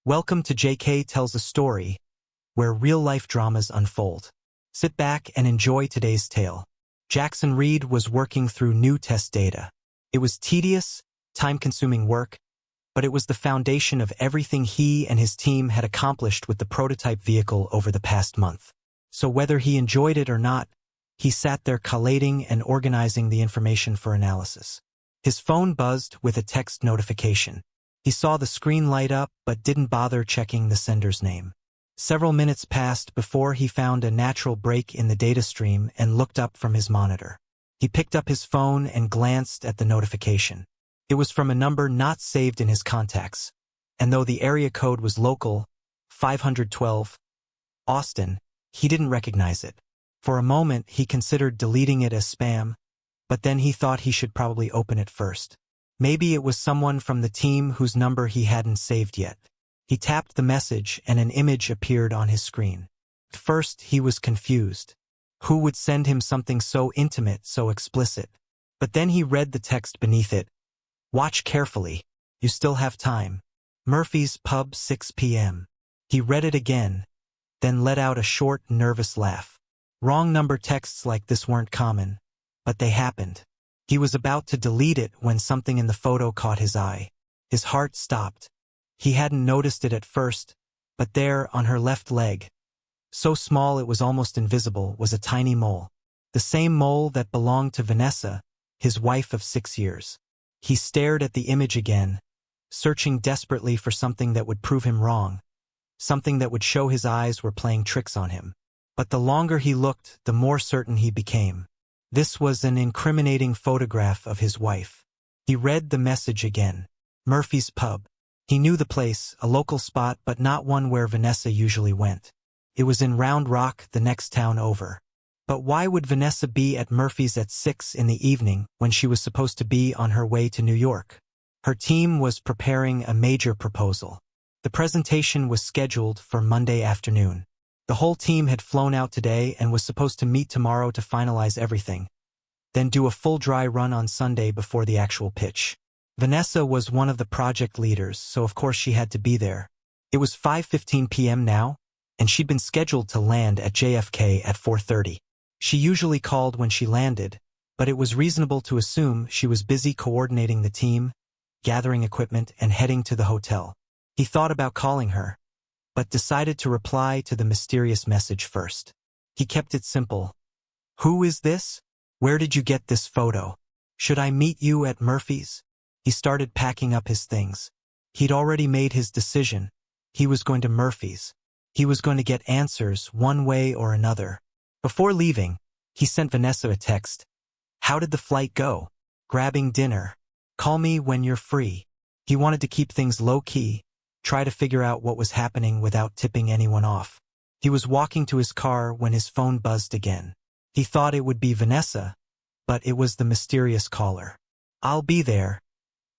Welcome to JK Tells a Story, where real-life dramas unfold. Sit back and enjoy today's tale. Jackson Reed was working through new test data. It was tedious, time-consuming work, but it was the foundation of everything he and his team had accomplished with the prototype vehicle over the past month. So whether he enjoyed it or not, he sat there collating and organizing the information for analysis. His phone buzzed with a text notification. He saw the screen light up but didn't bother checking the sender's name. Several minutes passed before he found a natural break in the data stream and looked up from his monitor. He picked up his phone and glanced at the notification. It was from a number not saved in his contacts, and though the area code was local, 512, Austin, he didn't recognize it. For a moment, he considered deleting it as spam, but then he thought he should probably open it first. Maybe it was someone from the team whose number he hadn't saved yet. He tapped the message and an image appeared on his screen. At first, he was confused. Who would send him something so intimate, so explicit? But then he read the text beneath it. Watch carefully. You still have time. Murphy's Pub, 6 p.m. He read it again, then let out a short, nervous laugh. Wrong number texts like this weren't common, but they happened. He was about to delete it when something in the photo caught his eye. His heart stopped. He hadn't noticed it at first, but there, on her left leg, so small it was almost invisible, was a tiny mole. The same mole that belonged to Vanessa, his wife of 6 years. He stared at the image again, searching desperately for something that would prove him wrong, something that would show his eyes were playing tricks on him. But the longer he looked, the more certain he became. This was an incriminating photograph of his wife. He read the message again. Murphy's Pub. He knew the place, a local spot, but not one where Vanessa usually went. It was in Round Rock, the next town over. But why would Vanessa be at Murphy's at 6 in the evening when she was supposed to be on her way to New York? Her team was preparing a major proposal. The presentation was scheduled for Monday afternoon. The whole team had flown out today and was supposed to meet tomorrow to finalize everything, then do a full dry run on Sunday before the actual pitch. Vanessa was one of the project leaders, so of course she had to be there. It was 5:15 p.m. now, and she'd been scheduled to land at JFK at 4:30. She usually called when she landed, but it was reasonable to assume she was busy coordinating the team, gathering equipment, and heading to the hotel. He thought about calling her, but decided to reply to the mysterious message first. He kept it simple. Who is this? Where did you get this photo? Should I meet you at Murphy's? He started packing up his things. He'd already made his decision. He was going to Murphy's. He was going to get answers one way or another. Before leaving, he sent Vanessa a text. How did the flight go? Grabbing dinner. Call me when you're free. He wanted to keep things low-key, try to figure out what was happening without tipping anyone off. He was walking to his car when his phone buzzed again. He thought it would be Vanessa, but it was the mysterious caller. I'll be there,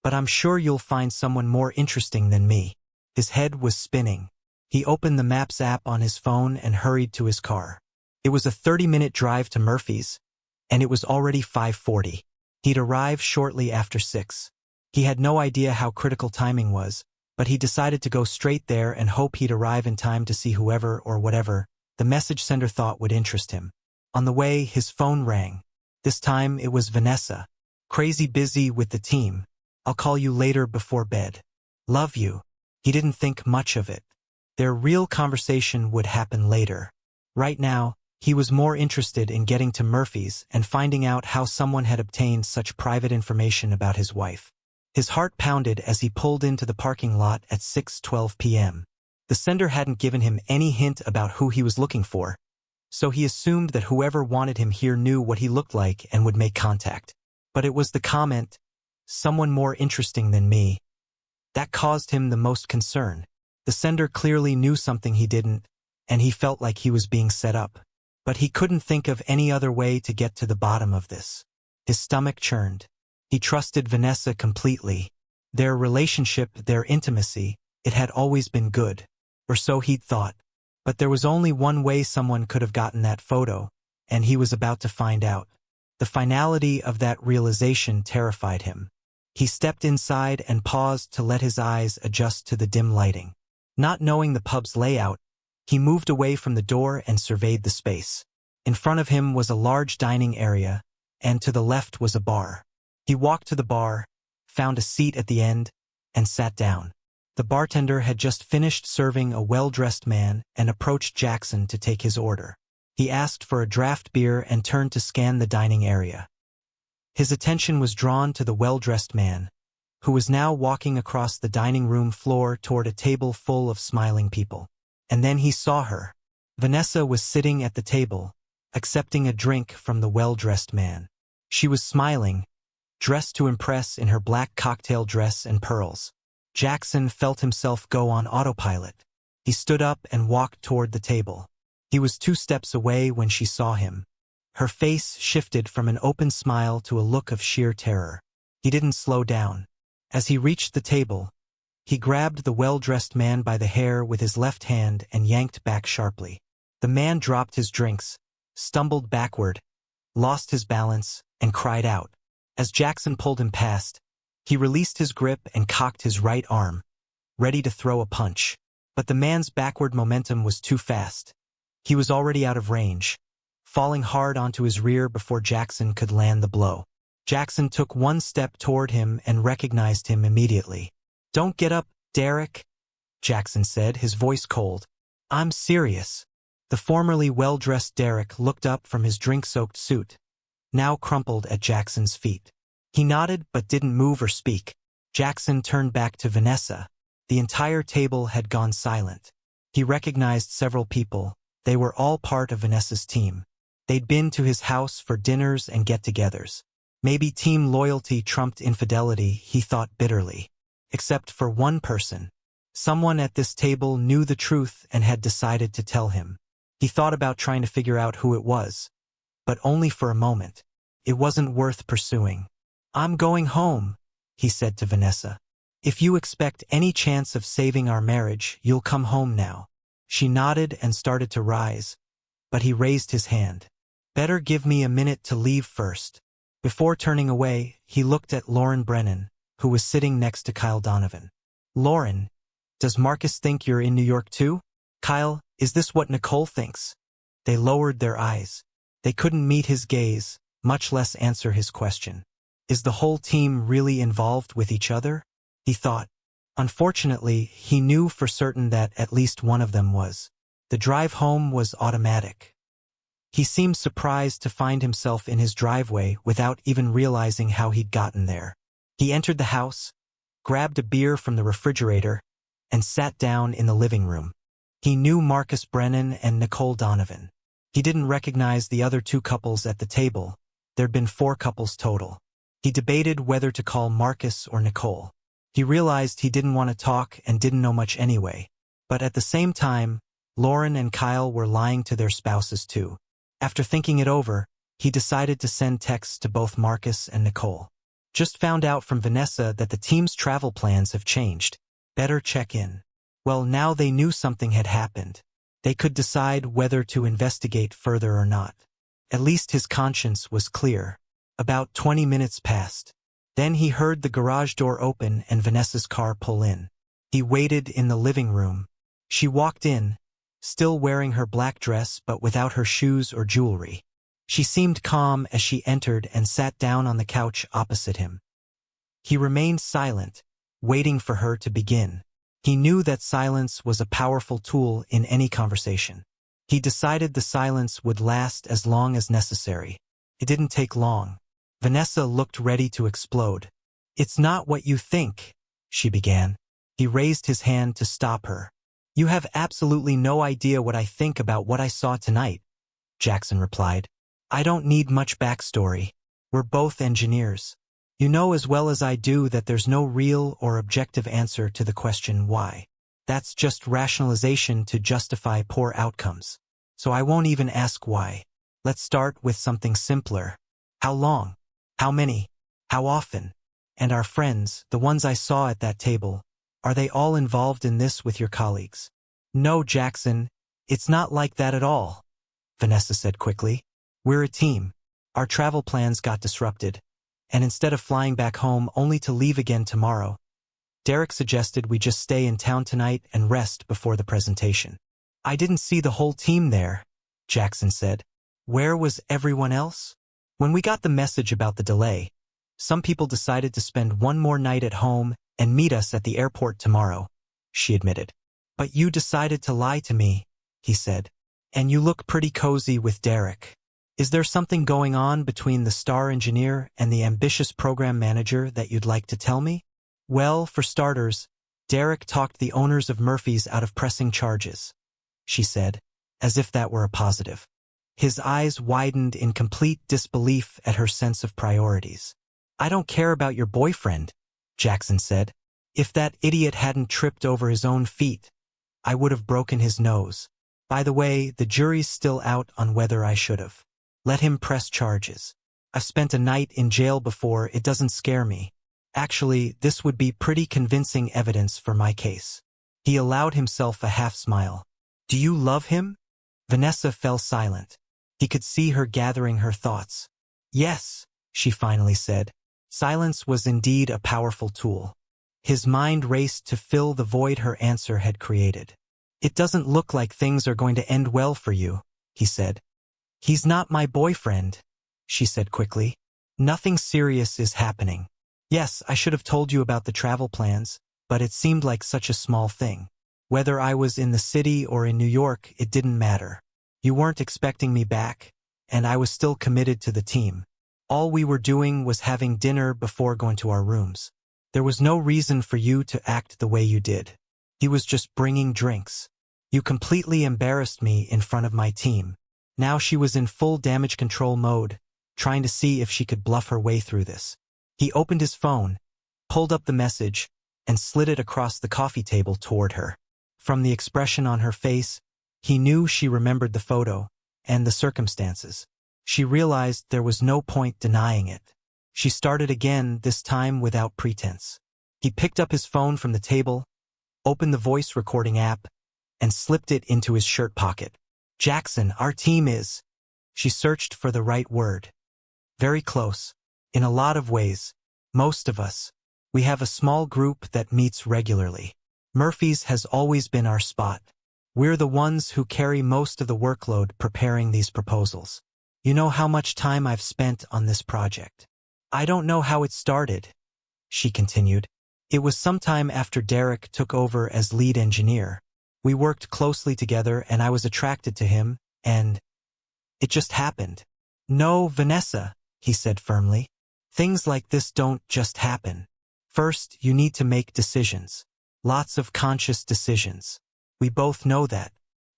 but I'm sure you'll find someone more interesting than me. His head was spinning. He opened the Maps app on his phone and hurried to his car. It was a 30-minute drive to Murphy's, and it was already 5:40. He'd arrive shortly after 6. He had no idea how critical timing was, but he decided to go straight there and hope he'd arrive in time to see whoever or whatever the message sender thought would interest him. On the way, his phone rang. This time, it was Vanessa. Crazy busy with the team. I'll call you later before bed. Love you. He didn't think much of it. Their real conversation would happen later. Right now, he was more interested in getting to Murphy's and finding out how someone had obtained such private information about his wife. His heart pounded as he pulled into the parking lot at 6:12 p.m. The sender hadn't given him any hint about who he was looking for, so he assumed that whoever wanted him here knew what he looked like and would make contact. But it was the comment, someone more interesting than me, that caused him the most concern. The sender clearly knew something he didn't, and he felt like he was being set up. But he couldn't think of any other way to get to the bottom of this. His stomach churned. He trusted Vanessa completely. Their relationship, their intimacy, it had always been good. Or so he'd thought. But there was only one way someone could have gotten that photo, and he was about to find out. The finality of that realization terrified him. He stepped inside and paused to let his eyes adjust to the dim lighting. Not knowing the pub's layout, he moved away from the door and surveyed the space. In front of him was a large dining area, and to the left was a bar. He walked to the bar, found a seat at the end, and sat down. The bartender had just finished serving a well-dressed man and approached Jackson to take his order. He asked for a draft beer and turned to scan the dining area. His attention was drawn to the well-dressed man, who was now walking across the dining room floor toward a table full of smiling people. And then he saw her. Vanessa was sitting at the table, accepting a drink from the well-dressed man. She was smiling, dressed to impress in her black cocktail dress and pearls. Jackson felt himself go on autopilot. He stood up and walked toward the table. He was 2 steps away when she saw him. Her face shifted from an open smile to a look of sheer terror. He didn't slow down. As he reached the table, he grabbed the well-dressed man by the hair with his left hand and yanked back sharply. The man dropped his drinks, stumbled backward, lost his balance, and cried out. As Jackson pulled him past, he released his grip and cocked his right arm, ready to throw a punch. But the man's backward momentum was too fast. He was already out of range, falling hard onto his rear before Jackson could land the blow. Jackson took 1 step toward him and recognized him immediately. "Don't get up, Derek," Jackson said, his voice cold. "I'm serious." The formerly well-dressed Derek looked up from his drink-soaked suit, now crumpled at Jackson's feet. He nodded but didn't move or speak. Jackson turned back to Vanessa. The entire table had gone silent. He recognized several people. They were all part of Vanessa's team. They'd been to his house for dinners and get-togethers. Maybe team loyalty trumped infidelity, he thought bitterly. Except for one person. Someone at this table knew the truth and had decided to tell him. He thought about trying to figure out who it was. But only for a moment. It wasn't worth pursuing. "I'm going home," he said to Vanessa. "If you expect any chance of saving our marriage, you'll come home now." She nodded and started to rise, but he raised his hand. "Better give me a minute to leave first." Before turning away, he looked at Lauren Brennan, who was sitting next to Kyle Donovan. "Lauren, does Marcus think you're in New York too?" "Kyle, is this what Nicole thinks?" They lowered their eyes. They couldn't meet his gaze, much less answer his question. Is the whole team really involved with each other? He thought. Unfortunately, he knew for certain that at least one of them was. The drive home was automatic. He seemed surprised to find himself in his driveway without even realizing how he'd gotten there. He entered the house, grabbed a beer from the refrigerator, and sat down in the living room. He knew Marcus Brennan and Nicole Donovan. He didn't recognize the other 2 couples at the table. There'd been 4 couples total. He debated whether to call Marcus or Nicole. He realized he didn't want to talk and didn't know much anyway. But at the same time, Lauren and Kyle were lying to their spouses too. After thinking it over, he decided to send texts to both Marcus and Nicole. "Just found out from Vanessa that the team's travel plans have changed. Better check in." Well, now they knew something had happened. They could decide whether to investigate further or not. At least his conscience was clear. About 20 minutes passed. Then he heard the garage door open and Vanessa's car pull in. He waited in the living room. She walked in, still wearing her black dress but without her shoes or jewelry. She seemed calm as she entered and sat down on the couch opposite him. He remained silent, waiting for her to begin. He knew that silence was a powerful tool in any conversation. He decided the silence would last as long as necessary. It didn't take long. Vanessa looked ready to explode. "It's not what you think," she began. He raised his hand to stop her. "You have absolutely no idea what I think about what I saw tonight," Jackson replied. "I don't need much backstory. We're both engineers. You know as well as I do that there's no real or objective answer to the question why. That's just rationalization to justify poor outcomes. So I won't even ask why. Let's start with something simpler. How long? How many? How often? And our friends, the ones I saw at that table, are they all involved in this with your colleagues?" "No, Jackson, it's not like that at all," Vanessa said quickly. "We're a team. Our travel plans got disrupted, and instead of flying back home only to leave again tomorrow, Derek suggested we just stay in town tonight and rest before the presentation. I didn't see the whole team there, Jackson said. Where was everyone else? When we got the message about the delay, some people decided to spend one more night at home and meet us at the airport tomorrow, she admitted. But you decided to lie to me, he said. And you look pretty cozy with Derek. Is there something going on between the star engineer and the ambitious program manager that you'd like to tell me? Well, for starters, Derek talked the owners of Murphy's out of pressing charges, she said, as if that were a positive. His eyes widened in complete disbelief at her sense of priorities. I don't care about your boyfriend, Jackson said. If that idiot hadn't tripped over his own feet, I would have broken his nose. By the way, the jury's still out on whether I should have. Let him press charges. I've spent a night in jail before, it doesn't scare me. Actually, this would be pretty convincing evidence for my case. He allowed himself a half-smile. Do you love him? Vanessa fell silent. He could see her gathering her thoughts. Yes, she finally said. Silence was indeed a powerful tool. His mind raced to fill the void her answer had created. It doesn't look like things are going to end well for you, he said. He's not my boyfriend, she said quickly. Nothing serious is happening. Yes, I should have told you about the travel plans, but it seemed like such a small thing. Whether I was in the city or in New York, it didn't matter. You weren't expecting me back, and I was still committed to the team. All we were doing was having dinner before going to our rooms. There was no reason for you to act the way you did. He was just bringing drinks. You completely embarrassed me in front of my team. Now she was in full damage control mode, trying to see if she could bluff her way through this. He opened his phone, pulled up the message, and slid it across the coffee table toward her. From the expression on her face, he knew she remembered the photo and the circumstances. She realized there was no point denying it. She started again, this time without pretense. He picked up his phone from the table, opened the voice recording app, and slipped it into his shirt pocket. Jackson, our team is... She searched for the right word. Very close. In a lot of ways. Most of us. We have a small group that meets regularly. Murphy's has always been our spot. We're the ones who carry most of the workload preparing these proposals. You know how much time I've spent on this project. I don't know how it started, she continued. It was sometime after Derek took over as lead engineer. We worked closely together and I was attracted to him, and it just happened. No, Vanessa, he said firmly. Things like this don't just happen. First, you need to make decisions. Lots of conscious decisions. We both know that.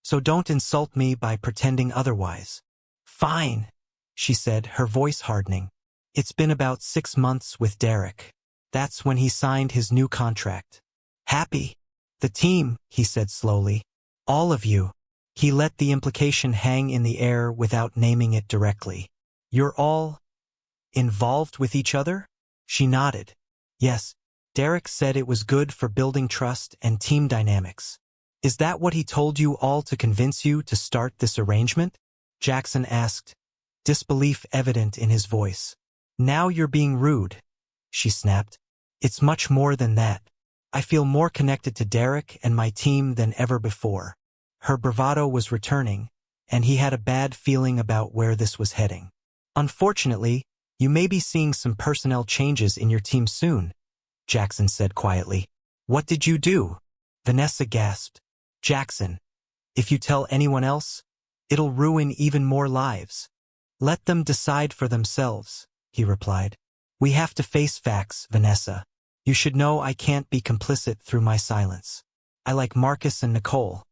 So don't insult me by pretending otherwise. Fine, she said, her voice hardening. It's been about 6 months with Derek. That's when he signed his new contract. Happy? The team, he said slowly. All of you. He let the implication hang in the air without naming it directly. You're all involved with each other? She nodded. Yes, Derek said it was good for building trust and team dynamics. Is that what he told you all to convince you to start this arrangement? Jackson asked, disbelief evident in his voice. Now you're being rude, she snapped. It's much more than that. I feel more connected to Derek and my team than ever before. Her bravado was returning, and he had a bad feeling about where this was heading. Unfortunately, you may be seeing some personnel changes in your team soon, Jackson said quietly. What did you do? Vanessa gasped. Jackson, if you tell anyone else, it'll ruin even more lives. Let them decide for themselves, he replied. We have to face facts, Vanessa. You should know I can't be complicit through my silence. I like Marcus and Nicole.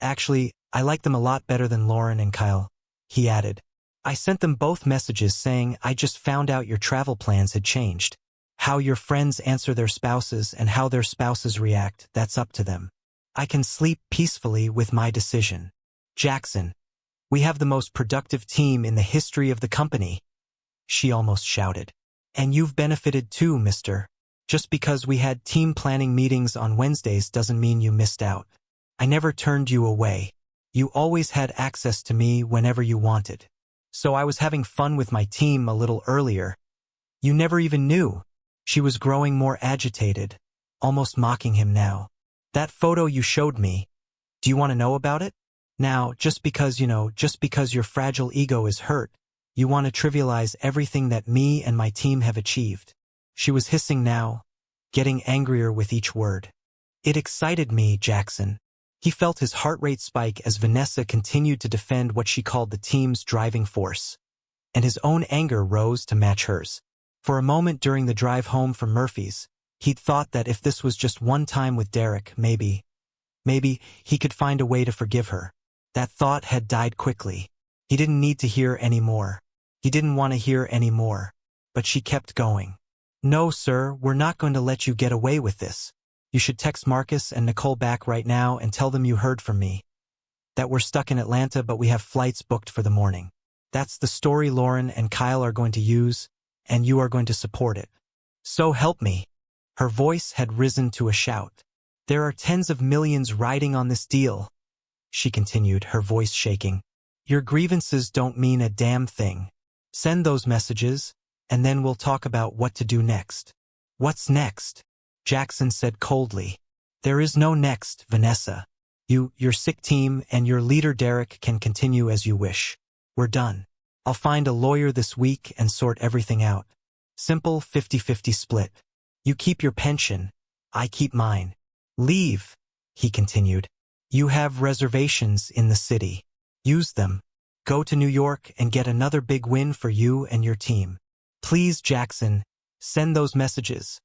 Actually, I like them a lot better than Lauren and Kyle, he added. I sent them both messages saying I just found out your travel plans had changed. How your friends answer their spouses and how their spouses react, that's up to them. I can sleep peacefully with my decision. Jackson, we have the most productive team in the history of the company, she almost shouted. And you've benefited too, mister. Just because we had team planning meetings on Wednesdays doesn't mean you missed out. I never turned you away. You always had access to me whenever you wanted. So I was having fun with my team a little earlier. You never even knew. She was growing more agitated, almost mocking him now. That photo you showed me, do you want to know about it? Now, just because your fragile ego is hurt, you want to trivialize everything that me and my team have achieved. She was hissing now, getting angrier with each word. It excited me, Jackson. He felt his heart rate spike as Vanessa continued to defend what she called the team's driving force, and his own anger rose to match hers. For a moment during the drive home from Murphy's, he'd thought that if this was just one time with Derek, maybe he could find a way to forgive her. That thought had died quickly. He didn't need to hear any more. He didn't want to hear any more. But she kept going. No, sir, we're not going to let you get away with this. You should text Marcus and Nicole back right now and tell them you heard from me. That we're stuck in Atlanta, but we have flights booked for the morning. That's the story Lauren and Kyle are going to use, and you are going to support it. So help me. Her voice had risen to a shout. There are tens of millions riding on this deal, she continued, her voice shaking. Your grievances don't mean a damn thing. Send those messages, and then we'll talk about what to do next. What's next? Jackson said coldly. There is no next, Vanessa. Your sick team and your leader Derek can continue as you wish. We're done. I'll find a lawyer this week and sort everything out. Simple 50-50 split. You keep your pension, I keep mine. Leave, he continued. You have reservations in the city. Use them. Go to New York and get another big win for you and your team. Please, Jackson, send those messages,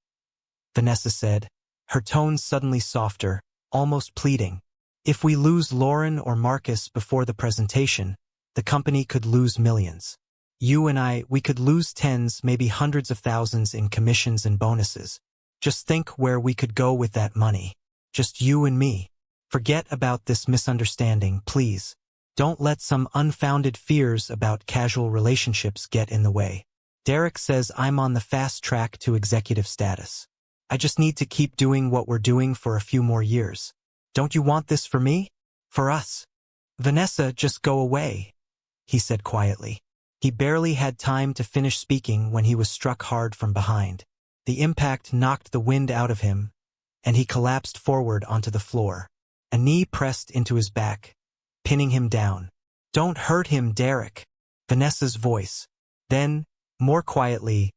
Vanessa said, her tone suddenly softer, almost pleading. If we lose Lauren or Marcus before the presentation, the company could lose millions. You and we could lose tens, maybe hundreds of thousands in commissions and bonuses. Just think where we could go with that money. Just you and me. Forget about this misunderstanding, please. Don't let some unfounded fears about casual relationships get in the way. Derek says I'm on the fast track to executive status. I just need to keep doing what we're doing for a few more years. Don't you want this for me? For us? Vanessa, just go away, he said quietly. He barely had time to finish speaking when he was struck hard from behind. The impact knocked the wind out of him, and he collapsed forward onto the floor. A knee pressed into his back, pinning him down. Don't hurt him, Derek, Vanessa's voice. Then, more quietly,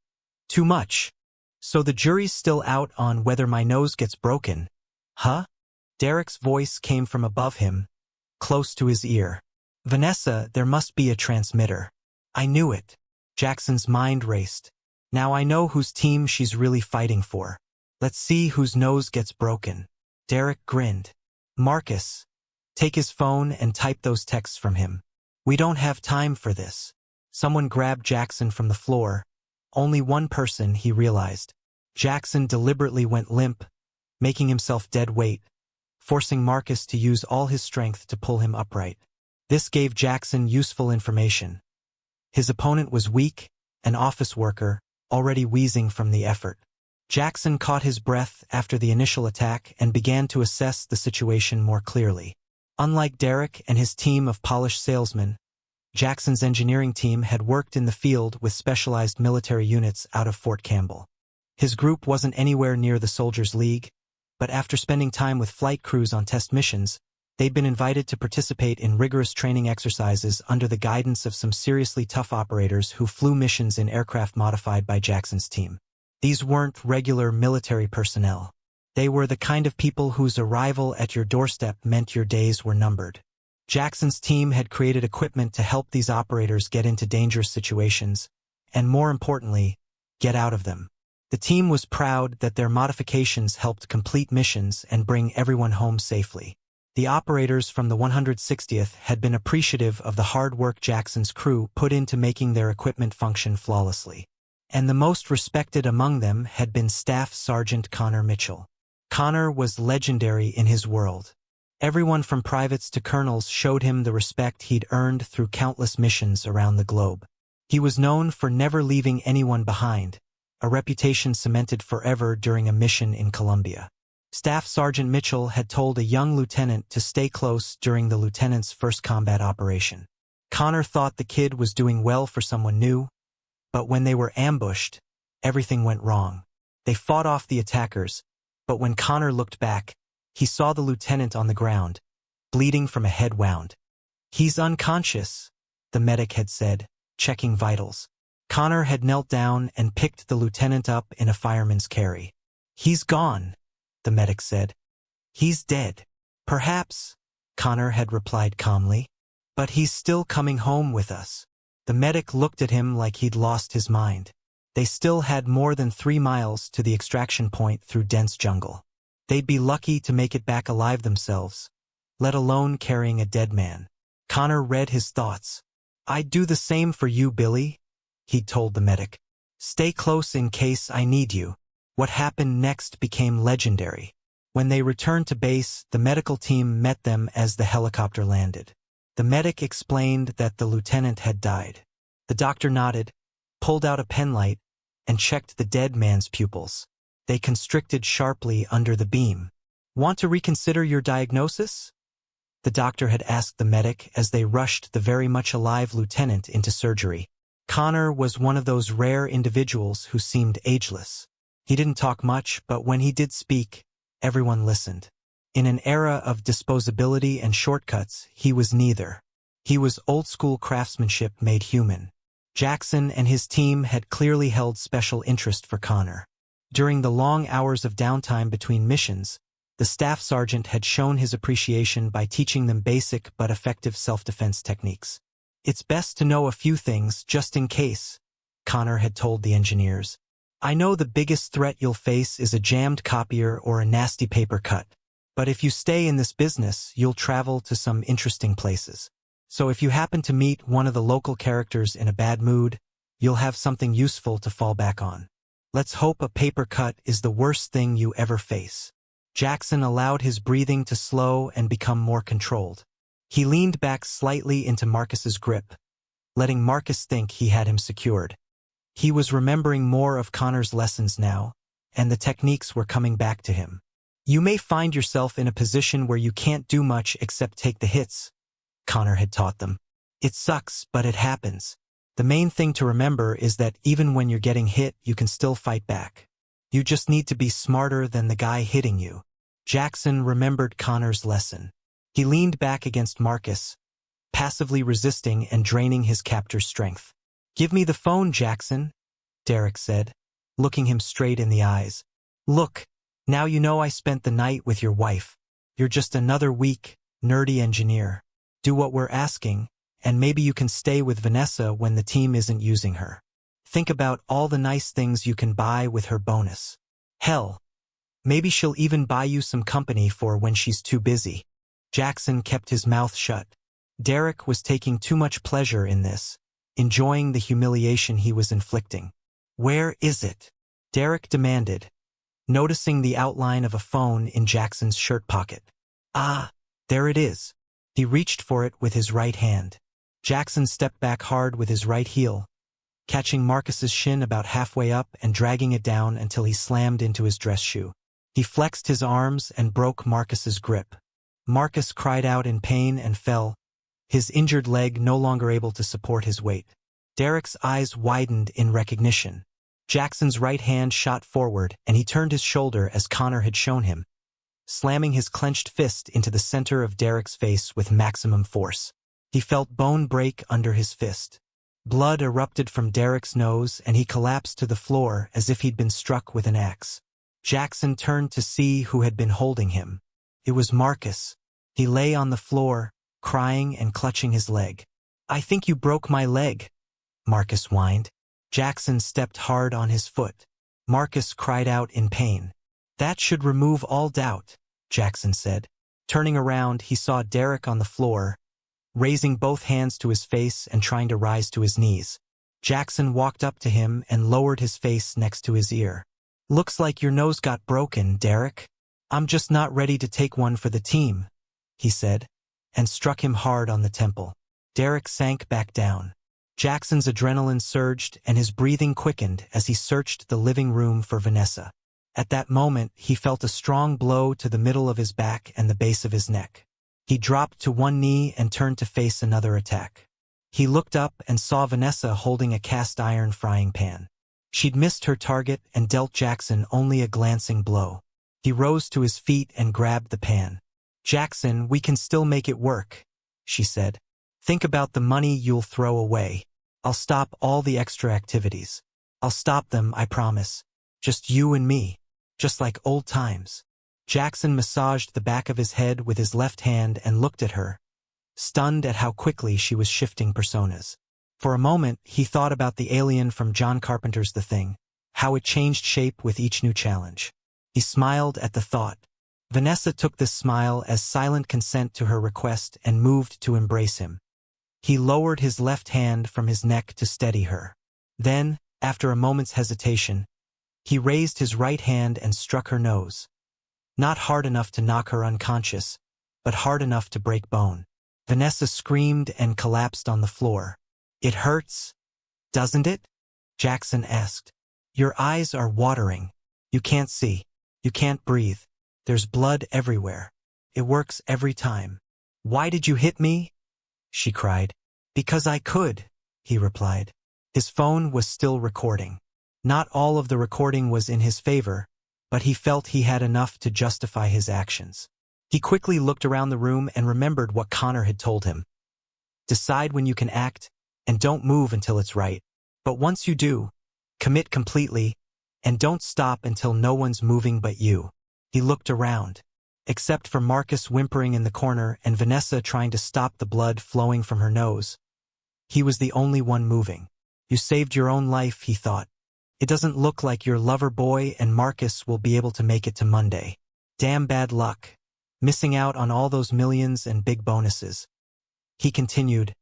too much. So the jury's still out on whether my nose gets broken. Huh? Derek's voice came from above him, close to his ear. Vanessa, there must be a transmitter. I knew it. Jackson's mind raced. Now I know whose team she's really fighting for. Let's see whose nose gets broken. Derek grinned. Marcus, take his phone and type those texts from him. We don't have time for this. Someone grabbed Jackson from the floor. Only one person, he realized. Jackson deliberately went limp, making himself dead weight, forcing Marcus to use all his strength to pull him upright. This gave Jackson useful information. His opponent was weak, an office worker, already wheezing from the effort. Jackson caught his breath after the initial attack and began to assess the situation more clearly. Unlike Derek and his team of polished salesmen, Jackson's engineering team had worked in the field with specialized military units out of Fort Campbell. His group wasn't anywhere near the Soldiers' League, but after spending time with flight crews on test missions, they'd been invited to participate in rigorous training exercises under the guidance of some seriously tough operators who flew missions in aircraft modified by Jackson's team. These weren't regular military personnel. They were the kind of people whose arrival at your doorstep meant your days were numbered. Jackson's team had created equipment to help these operators get into dangerous situations, and more importantly, get out of them. The team was proud that their modifications helped complete missions and bring everyone home safely. The operators from the 160th had been appreciative of the hard work Jackson's crew put into making their equipment function flawlessly. And the most respected among them had been Staff Sergeant Connor Mitchell. Connor was legendary in his world. Everyone from privates to colonels showed him the respect he'd earned through countless missions around the globe. He was known for never leaving anyone behind, a reputation cemented forever during a mission in Colombia. Staff Sergeant Mitchell had told a young lieutenant to stay close during the lieutenant's first combat operation. Connor thought the kid was doing well for someone new, but when they were ambushed, everything went wrong. They fought off the attackers, But when Connor looked back, he saw the lieutenant on the ground, bleeding from a head wound. "He's unconscious," the medic had said, checking vitals. Connor had knelt down and picked the lieutenant up in a fireman's carry. "He's gone," the medic said. "He's dead." "Perhaps," Connor had replied calmly. "But he's still coming home with us." The medic looked at him like he'd lost his mind. They still had more than 3 miles to the extraction point through dense jungle. They'd be lucky to make it back alive themselves, let alone carrying a dead man. Connor read his thoughts. "I'd do the same for you, Billy," he'd told the medic. "Stay close in case I need you." What happened next became legendary. When they returned to base, the medical team met them as the helicopter landed. The medic explained that the lieutenant had died. The doctor nodded, pulled out a penlight, and checked the dead man's pupils. They constricted sharply under the beam. "Want to reconsider your diagnosis?" the doctor had asked the medic as they rushed the very much alive lieutenant into surgery. Connor was one of those rare individuals who seemed ageless. He didn't talk much, but when he did speak, everyone listened. In an era of disposability and shortcuts, he was neither. He was old-school craftsmanship made human. Jackson and his team had clearly held special interest for Connor. During the long hours of downtime between missions, the staff sergeant had shown his appreciation by teaching them basic but effective self-defense techniques. "It's best to know a few things just in case," Connor had told the engineers. "I know the biggest threat you'll face is a jammed copier or a nasty paper cut. But if you stay in this business, you'll travel to some interesting places. So if you happen to meet one of the local characters in a bad mood, you'll have something useful to fall back on. Let's hope a paper cut is the worst thing you ever face." Jackson allowed his breathing to slow and become more controlled. He leaned back slightly into Marcus's grip, letting Marcus think he had him secured. He was remembering more of Connor's lessons now, and the techniques were coming back to him. "You may find yourself in a position where you can't do much except take the hits," Connor had taught them. "It sucks, but it happens. The main thing to remember is that even when you're getting hit, you can still fight back. You just need to be smarter than the guy hitting you." Jackson remembered Connor's lesson. He leaned back against Marcus, passively resisting and draining his captor's strength. "Give me the phone, Jackson," Derek said, looking him straight in the eyes. "Look, now you know I spent the night with your wife. You're just another weak, nerdy engineer. Do what we're asking, and maybe you can stay with Vanessa when the team isn't using her. Think about all the nice things you can buy with her bonus. Hell, maybe she'll even buy you some company for when she's too busy." Jackson kept his mouth shut. Derek was taking too much pleasure in this, enjoying the humiliation he was inflicting. "Where is it?" Derek demanded, noticing the outline of a phone in Jackson's shirt pocket. "Ah, there it is." He reached for it with his right hand. Jackson stepped back hard with his right heel, catching Marcus's shin about halfway up and dragging it down until he slammed into his dress shoe. He flexed his arms and broke Marcus's grip. Marcus cried out in pain and fell, his injured leg no longer able to support his weight. Derek's eyes widened in recognition. Jackson's right hand shot forward, and he turned his shoulder as Connor had shown him, slamming his clenched fist into the center of Derek's face with maximum force. He felt bone break under his fist. Blood erupted from Derek's nose, and he collapsed to the floor as if he'd been struck with an axe. Jackson turned to see who had been holding him. It was Marcus. He lay on the floor, crying and clutching his leg. "I think you broke my leg," Marcus whined. Jackson stepped hard on his foot. Marcus cried out in pain. "That should remove all doubt," Jackson said. Turning around, he saw Derek on the floor, raising both hands to his face and trying to rise to his knees. Jackson walked up to him and lowered his face next to his ear. "Looks like your nose got broken, Derek. I'm just not ready to take one for the team," he said, and struck him hard on the temple. Derek sank back down. Jackson's adrenaline surged and his breathing quickened as he searched the living room for Vanessa. At that moment, he felt a strong blow to the middle of his back and the base of his neck. He dropped to one knee and turned to face another attack. He looked up and saw Vanessa holding a cast-iron frying pan. She'd missed her target and dealt Jackson only a glancing blow. He rose to his feet and grabbed the pan. "Jackson, we can still make it work," she said. "Think about the money you'll throw away. I'll stop all the extra activities. I'll stop them, I promise. Just you and me. Just like old times." Jackson massaged the back of his head with his left hand and looked at her, stunned at how quickly she was shifting personas. For a moment, he thought about the alien from John Carpenter's The Thing, how it changed shape with each new challenge. He smiled at the thought. Vanessa took this smile as silent consent to her request and moved to embrace him. He lowered his left hand from his neck to steady her. Then, after a moment's hesitation, he raised his right hand and struck her nose. Not hard enough to knock her unconscious, but hard enough to break bone. Vanessa screamed and collapsed on the floor. "It hurts, doesn't it?" Jackson asked. "Your eyes are watering. You can't see. You can't breathe. There's blood everywhere. It works every time." "Why did you hit me?" she cried. "Because I could," he replied. His phone was still recording. Not all of the recording was in his favor, but he felt he had enough to justify his actions. He quickly looked around the room and remembered what Connor had told him. "Decide when you can act, and don't move until it's right. But once you do, commit completely, and don't stop until no one's moving but you." He looked around. Except for Marcus whimpering in the corner and Vanessa trying to stop the blood flowing from her nose, he was the only one moving. "You saved your own life," he thought. "It doesn't look like your lover boy and Marcus will be able to make it to Monday. Damn bad luck. Missing out on all those millions and big bonuses." He continued,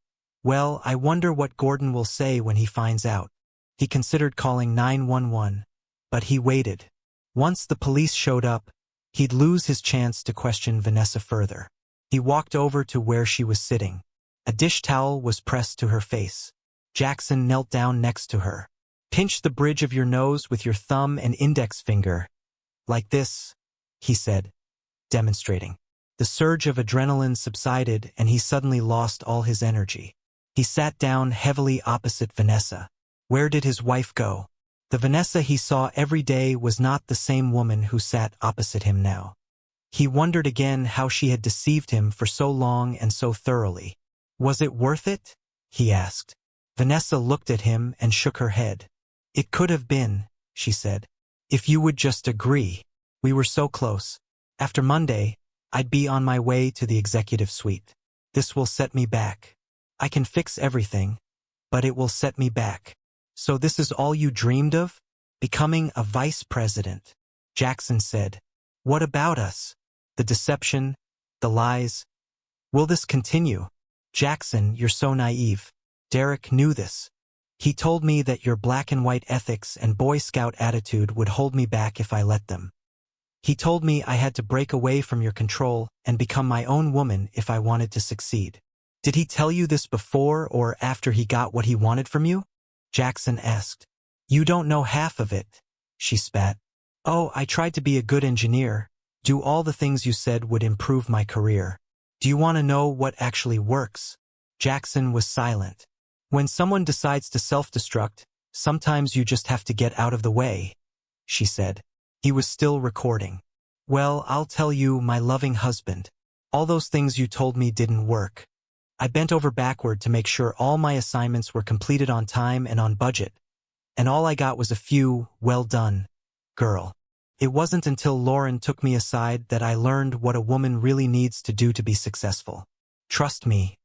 "Well, I wonder what Gordon will say when he finds out." He considered calling 911, but he waited. Once the police showed up, he'd lose his chance to question Vanessa further. He walked over to where she was sitting. A dish towel was pressed to her face. Jackson knelt down next to her. "Pinch the bridge of your nose with your thumb and index finger. Like this," he said, demonstrating. The surge of adrenaline subsided and he suddenly lost all his energy. He sat down heavily opposite Vanessa. Where did his wife go? The Vanessa he saw every day was not the same woman who sat opposite him now. He wondered again how she had deceived him for so long and so thoroughly. "Was it worth it?" he asked. Vanessa looked at him and shook her head. "It could have been," she said. "If you would just agree. We were so close. After Monday, I'd be on my way to the executive suite. This will set me back. I can fix everything, but it will set me back." "So this is all you dreamed of? Becoming a vice president?" Jackson said. "What about us? The deception, the lies? Will this continue?" "Jackson, you're so naive. Derek knew this. He told me that your black and white ethics and Boy Scout attitude would hold me back if I let them. He told me I had to break away from your control and become my own woman if I wanted to succeed." "Did he tell you this before or after he got what he wanted from you?" Jackson asked. "You don't know half of it," she spat. "Oh, I tried to be a good engineer, do all the things you said would improve my career. Do you want to know what actually works?" Jackson was silent. "When someone decides to self-destruct, sometimes you just have to get out of the way," she said. He was still recording. "Well, I'll tell you, my loving husband. All those things you told me didn't work. I bent over backward to make sure all my assignments were completed on time and on budget, and all I got was a few, well done, girl. It wasn't until Lauren took me aside that I learned what a woman really needs to do to be successful. Trust me.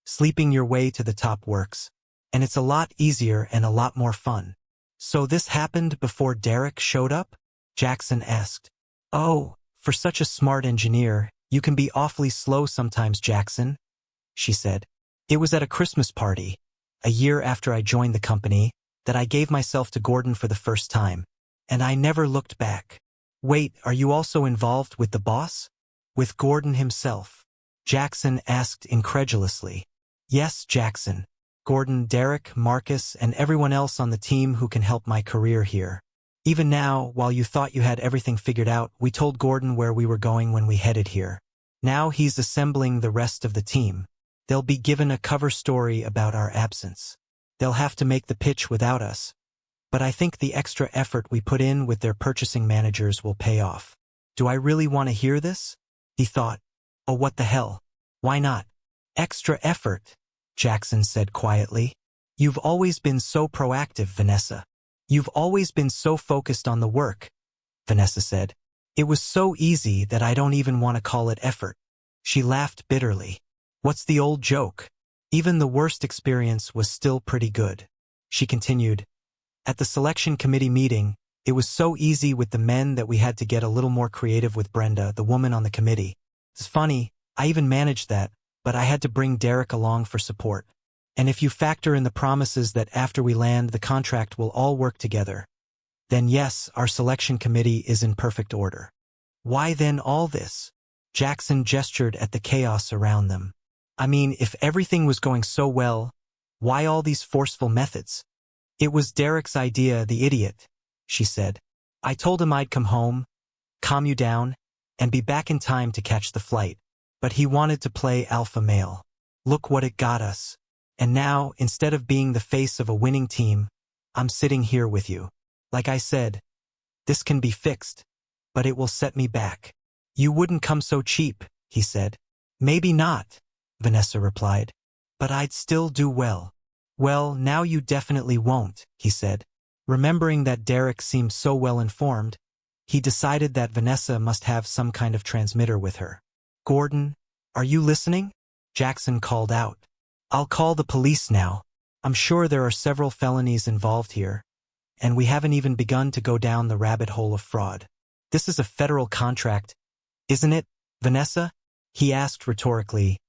Sleeping your way to the top works, and it's a lot easier and a lot more fun." "So this happened before Derek showed up?" Jackson asked. "Oh, for such a smart engineer, you can be awfully slow sometimes, Jackson," she said. "It was at a Christmas party, a year after I joined the company, that I gave myself to Gordon for the first time, and I never looked back." "Wait, are you also involved with the boss? With Gordon himself?" Jackson asked incredulously. "Yes, Jackson. Gordon, Derek, Marcus, and everyone else on the team who can help my career here. Even now, while you thought you had everything figured out, we told Gordon where we were going when we headed here. Now he's assembling the rest of the team. They'll be given a cover story about our absence. They'll have to make the pitch without us, but I think the extra effort we put in with their purchasing managers will pay off. Do I really want to hear this? He thought. Oh, what the hell? Why not? Extra effort, Jackson said quietly. You've always been so proactive, Vanessa. You've always been so focused on the work, Vanessa said. It was so easy that I don't even want to call it effort. She laughed bitterly. What's the old joke? Even the worst experience was still pretty good. She continued. At the selection committee meeting, it was so easy with the men that we had to get a little more creative with Brenda, the woman on the committee. It's funny, I even managed that, but I had to bring Derek along for support. And if you factor in the promises that after we land the contract will all work together, then yes, our selection committee is in perfect order. Why then all this? Jackson gestured at the chaos around them. I mean, if everything was going so well, why all these forceful methods? It was Derek's idea, the idiot, she said. I told him I'd come home, calm you down, and be back in time to catch the flight. But he wanted to play alpha male. Look what it got us. And now, instead of being the face of a winning team, I'm sitting here with you. Like I said, this can be fixed, but it will set me back. You wouldn't come so cheap, he said. Maybe not, Vanessa replied. But I'd still do well. Well, now you definitely won't, he said. Remembering that Derek seemed so well informed, he decided that Vanessa must have some kind of transmitter with her. Gordon, are you listening? Jackson called out. I'll call the police now. I'm sure there are several felonies involved here, and we haven't even begun to go down the rabbit hole of fraud. This is a federal contract, isn't it, Vanessa? He asked rhetorically.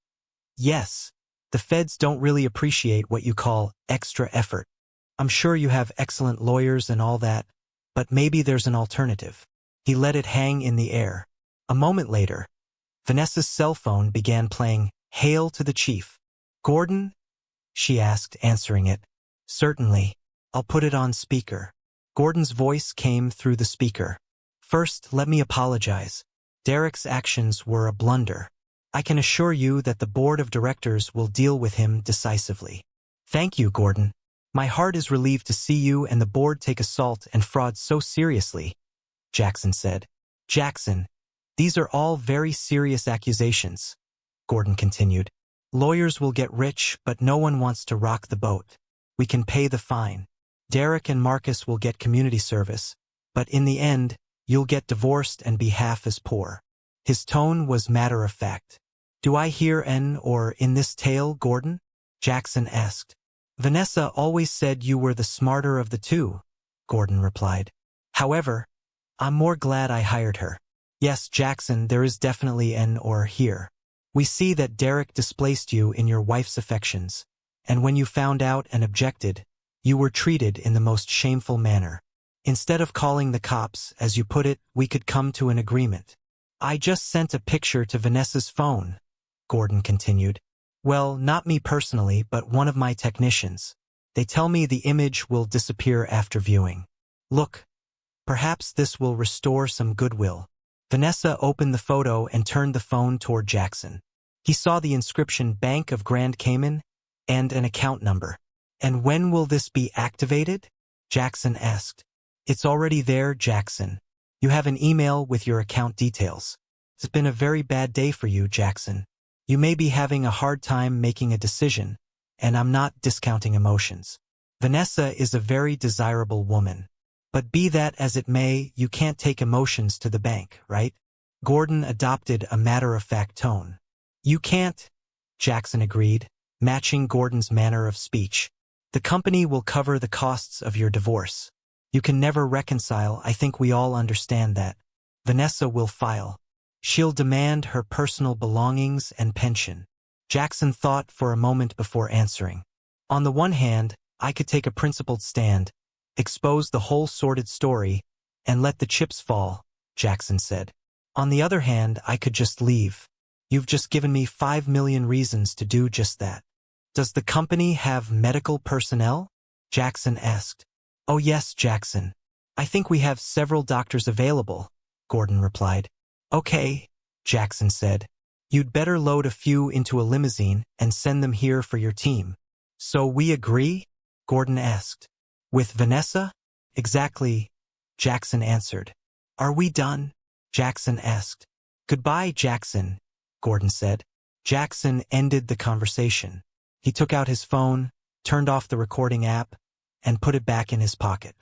Yes. The feds don't really appreciate what you call extra effort. I'm sure you have excellent lawyers and all that, but maybe there's an alternative. He let it hang in the air. A moment later, Vanessa's cell phone began playing Hail to the Chief. Gordon? She asked, answering it. Certainly. I'll put it on speaker. Gordon's voice came through the speaker. First, let me apologize. Derek's actions were a blunder. I can assure you that the board of directors will deal with him decisively. Thank you, Gordon. My heart is relieved to see you and the board take assault and fraud so seriously, Jackson said. Jackson, these are all very serious accusations, Gordon continued. Lawyers will get rich, but no one wants to rock the boat. We can pay the fine. Derek and Marcus will get community service, but in the end, you'll get divorced and be half as poor. His tone was matter-of-fact. Do I hear or in this tale, Gordon? Jackson asked. Vanessa always said you were the smarter of the two, Gordon replied. However, I'm more glad I hired her. Yes, Jackson, there is definitely here. We see that Derek displaced you in your wife's affections, and when you found out and objected, you were treated in the most shameful manner. Instead of calling the cops, as you put it, we could come to an agreement. I just sent a picture to Vanessa's phone, Gordon continued. Well, not me personally, but one of my technicians. They tell me the image will disappear after viewing. Look, perhaps this will restore some goodwill. Vanessa opened the photo and turned the phone toward Jackson. He saw the inscription Bank of Grand Cayman and an account number. And when will this be activated? Jackson asked. It's already there, Jackson. You have an email with your account details. It's been a very bad day for you, Jackson. You may be having a hard time making a decision, and I'm not discounting emotions. Vanessa is a very desirable woman. But be that as it may, you can't take emotions to the bank, right? Gordon adopted a matter-of-fact tone. You can't, Jackson agreed, matching Gordon's manner of speech. The company will cover the costs of your divorce. You can never reconcile, I think we all understand that. Vanessa will file. She'll demand her personal belongings and pension. Jackson thought for a moment before answering. On the one hand, I could take a principled stand, expose the whole sordid story, and let the chips fall, Jackson said. On the other hand, I could just leave. You've just given me 5 million reasons to do just that. Does the company have medical personnel? Jackson asked. Oh yes, Jackson. I think we have several doctors available, Gordon replied. Okay, Jackson said. You'd better load a few into a limousine and send them here for your team. So we agree? Gordon asked. With Vanessa? Exactly, Jackson answered. Are we done? Jackson asked. Goodbye, Jackson, Gordon said. Jackson ended the conversation. He took out his phone, turned off the recording app, and put it back in his pocket.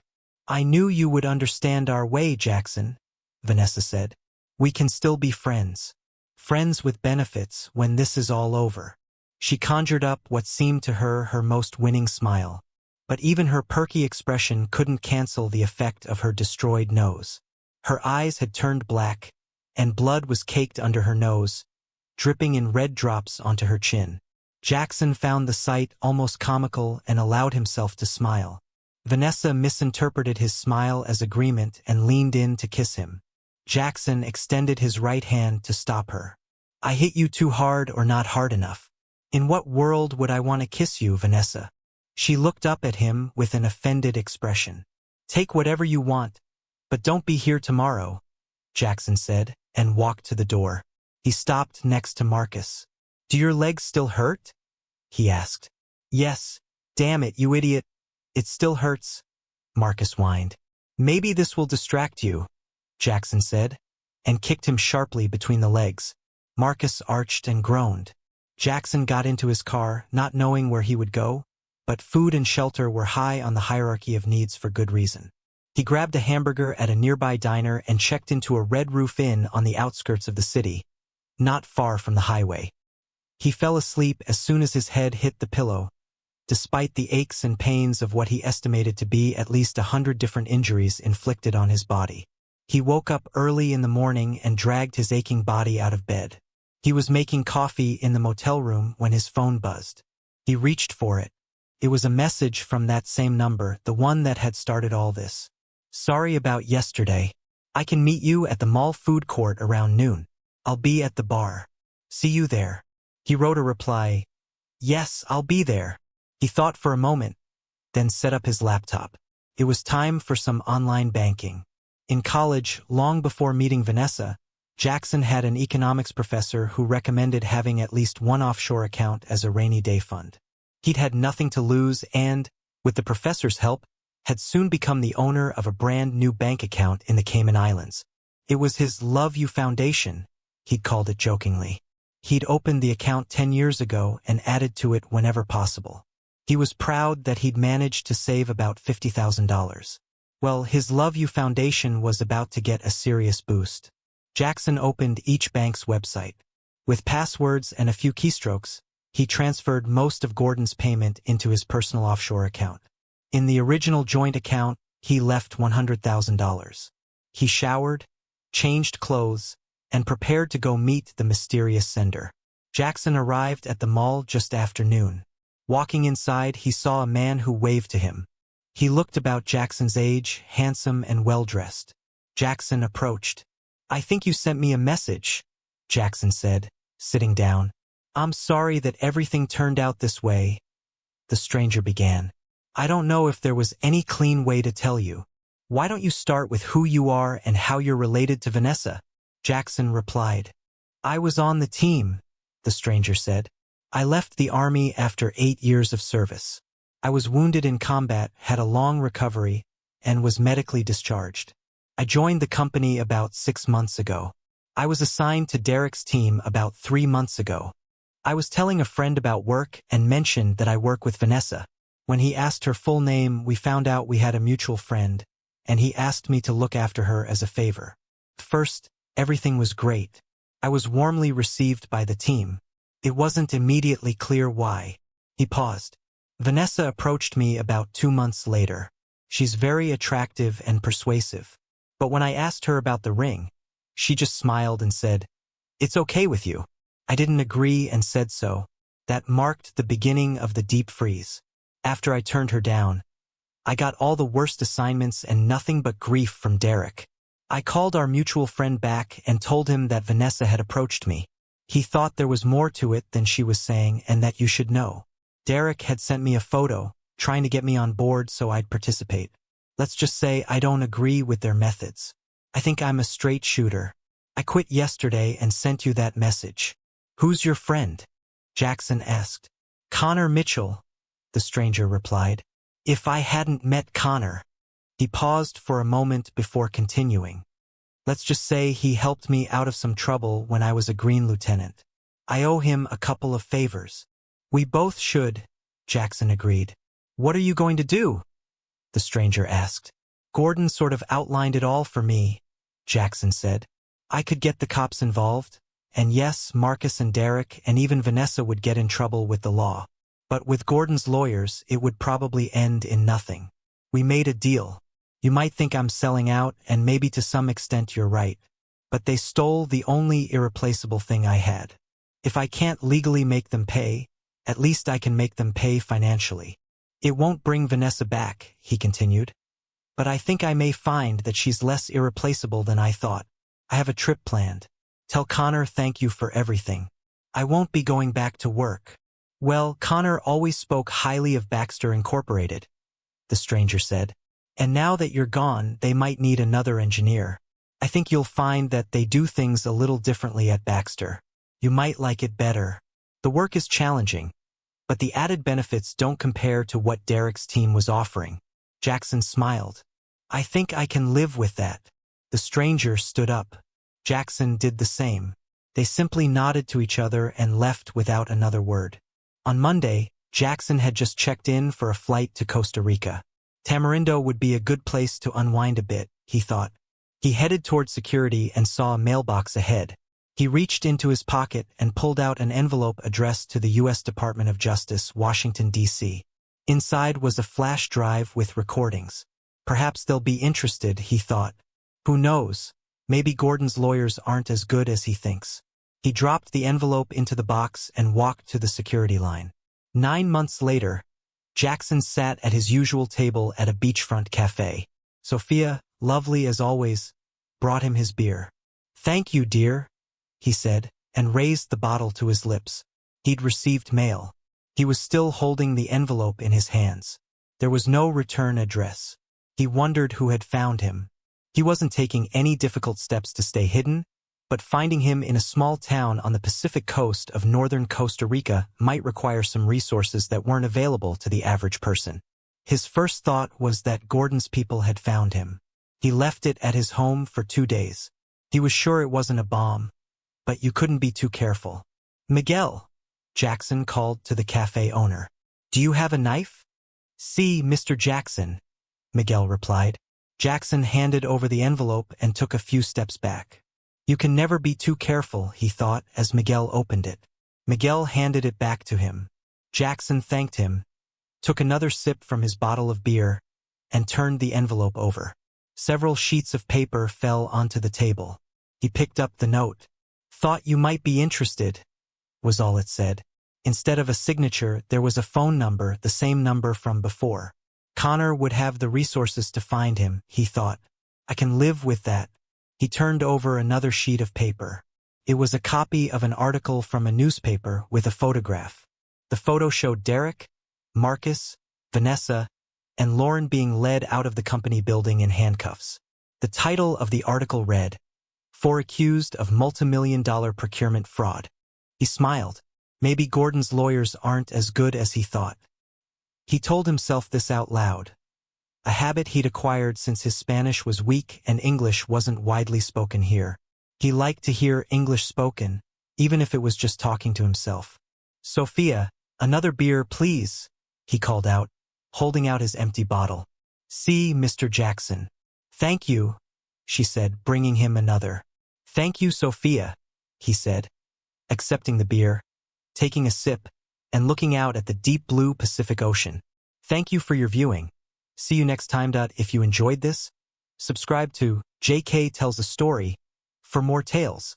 I knew you would understand our way, Jackson, Vanessa said. We can still be friends. Friends with benefits when this is all over. She conjured up what seemed to her most winning smile. But even her perky expression couldn't cancel the effect of her destroyed nose. Her eyes had turned black, and blood was caked under her nose, dripping in red drops onto her chin. Jackson found the sight almost comical and allowed himself to smile. Vanessa misinterpreted his smile as agreement and leaned in to kiss him. Jackson extended his right hand to stop her. I hit you too hard or not hard enough. In what world would I want to kiss you, Vanessa? She looked up at him with an offended expression. Take whatever you want, but don't be here tomorrow, Jackson said, and walked to the door. He stopped next to Marcus. Do your legs still hurt? He asked. Yes. Damn it, you idiot. It still hurts, Marcus whined. Maybe this will distract you, Jackson said, and kicked him sharply between the legs. Marcus arched and groaned. Jackson got into his car, not knowing where he would go, but food and shelter were high on the hierarchy of needs for good reason. He grabbed a hamburger at a nearby diner and checked into a Red Roof Inn on the outskirts of the city, not far from the highway. He fell asleep as soon as his head hit the pillow, despite the aches and pains of what he estimated to be at least 100 different injuries inflicted on his body. He woke up early in the morning and dragged his aching body out of bed. He was making coffee in the motel room when his phone buzzed. He reached for it. It was a message from that same number, the one that had started all this. Sorry about yesterday. I can meet you at the mall food court around noon. I'll be at the bar. See you there. He wrote a reply. Yes, I'll be there. He thought for a moment, then set up his laptop. It was time for some online banking. In college, long before meeting Vanessa, Jackson had an economics professor who recommended having at least one offshore account as a rainy day fund. He'd had nothing to lose and, with the professor's help, had soon become the owner of a brand new bank account in the Cayman Islands. It was his Love You Foundation, he'd called it jokingly. He'd opened the account 10 years ago and added to it whenever possible. He was proud that he'd managed to save about $50,000. Well, his Love You Foundation was about to get a serious boost. Jackson opened each bank's website. With passwords and a few keystrokes, he transferred most of Gordon's payment into his personal offshore account. In the original joint account, he left $100,000. He showered, changed clothes, and prepared to go meet the mysterious sender. Jackson arrived at the mall just after noon. Walking inside, he saw a man who waved to him. He looked about Jackson's age, handsome and well-dressed. Jackson approached. I think you sent me a message, Jackson said, sitting down. I'm sorry that everything turned out this way, the stranger began. I don't know if there was any clean way to tell you. Why don't you start with who you are and how you're related to Vanessa? Jackson replied. I was on the team, the stranger said. I left the army after 8 years of service. I was wounded in combat, had a long recovery, and was medically discharged. I joined the company about 6 months ago. I was assigned to Derek's team about 3 months ago. I was telling a friend about work and mentioned that I work with Vanessa. When he asked her full name, we found out we had a mutual friend, and he asked me to look after her as a favor. First, everything was great. I was warmly received by the team. It wasn't immediately clear why. He paused. Vanessa approached me about 2 months later. She's very attractive and persuasive. But when I asked her about the ring, she just smiled and said, It's okay with you. I didn't agree and said so. That marked the beginning of the deep freeze. After I turned her down, I got all the worst assignments and nothing but grief from Derek. I called our mutual friend back and told him that Vanessa had approached me. He thought there was more to it than she was saying and that you should know. Derek had sent me a photo, trying to get me on board so I'd participate. Let's just say I don't agree with their methods. I think I'm a straight shooter. I quit yesterday and sent you that message. Who's your friend? Jackson asked. Connor Mitchell, the stranger replied. If I hadn't met Connor. He paused for a moment before continuing. Let's just say he helped me out of some trouble when I was a green lieutenant. I owe him a couple of favors. We both should, Jackson agreed. What are you going to do? The stranger asked. Gordon sort of outlined it all for me, Jackson said. I could get the cops involved, and yes, Marcus and Derek and even Vanessa would get in trouble with the law. But with Gordon's lawyers, it would probably end in nothing. We made a deal. You might think I'm selling out, and maybe to some extent you're right. But they stole the only irreplaceable thing I had. If I can't legally make them pay, at least I can make them pay financially. It won't bring Vanessa back, he continued. But I think I may find that she's less irreplaceable than I thought. I have a trip planned. Tell Connor thank you for everything. I won't be going back to work. Well, Connor always spoke highly of Baxter Incorporated, the stranger said. And now that you're gone, they might need another engineer. I think you'll find that they do things a little differently at Baxter. You might like it better. The work is challenging, but the added benefits don't compare to what Derek's team was offering. Jackson smiled. I think I can live with that. The stranger stood up. Jackson did the same. They simply nodded to each other and left without another word. On Monday, Jackson had just checked in for a flight to Costa Rica. Tamarindo would be a good place to unwind a bit, he thought. He headed toward security and saw a mailbox ahead. He reached into his pocket and pulled out an envelope addressed to the U.S. Department of Justice, Washington, D.C. Inside was a flash drive with recordings. Perhaps they'll be interested, he thought. Who knows? Maybe Gordon's lawyers aren't as good as he thinks. He dropped the envelope into the box and walked to the security line. 9 months later, Jackson sat at his usual table at a beachfront cafe. Sophia, lovely as always, brought him his beer. Thank you, dear, he said, and raised the bottle to his lips. He'd received mail. He was still holding the envelope in his hands. There was no return address. He wondered who had found him. He wasn't taking any difficult steps to stay hidden, but finding him in a small town on the Pacific coast of northern Costa Rica might require some resources that weren't available to the average person. His first thought was that Gordon's people had found him. He left it at his home for 2 days. He was sure it wasn't a bomb, but you couldn't be too careful. Miguel, Jackson called to the cafe owner. Do you have a knife? See, Mr. Jackson, Miguel replied. Jackson handed over the envelope and took a few steps back. You can never be too careful, he thought as Miguel opened it. Miguel handed it back to him. Jackson thanked him, took another sip from his bottle of beer, and turned the envelope over. Several sheets of paper fell onto the table. He picked up the note. Thought you might be interested, was all it said. Instead of a signature, there was a phone number, the same number from before. Connor would have the resources to find him, he thought. I can live with that. He turned over another sheet of paper. It was a copy of an article from a newspaper with a photograph. The photo showed Derek, Marcus, Vanessa, and Lauren being led out of the company building in handcuffs. The title of the article read, "For accused of multimillion-dollar procurement fraud." He smiled. Maybe Gordon's lawyers aren't as good as he thought. He told himself this out loud, a habit he'd acquired since his Spanish was weak and English wasn't widely spoken here. He liked to hear English spoken, even if it was just talking to himself. Sophia, another beer, please, he called out, holding out his empty bottle. See, Mr. Jackson. Thank you, she said, bringing him another. Thank you, Sophia, he said, accepting the beer, taking a sip, and looking out at the deep blue Pacific Ocean. Thank you for your viewing. See you next time. If you enjoyed this, subscribe to JK Tells a Story for more tales.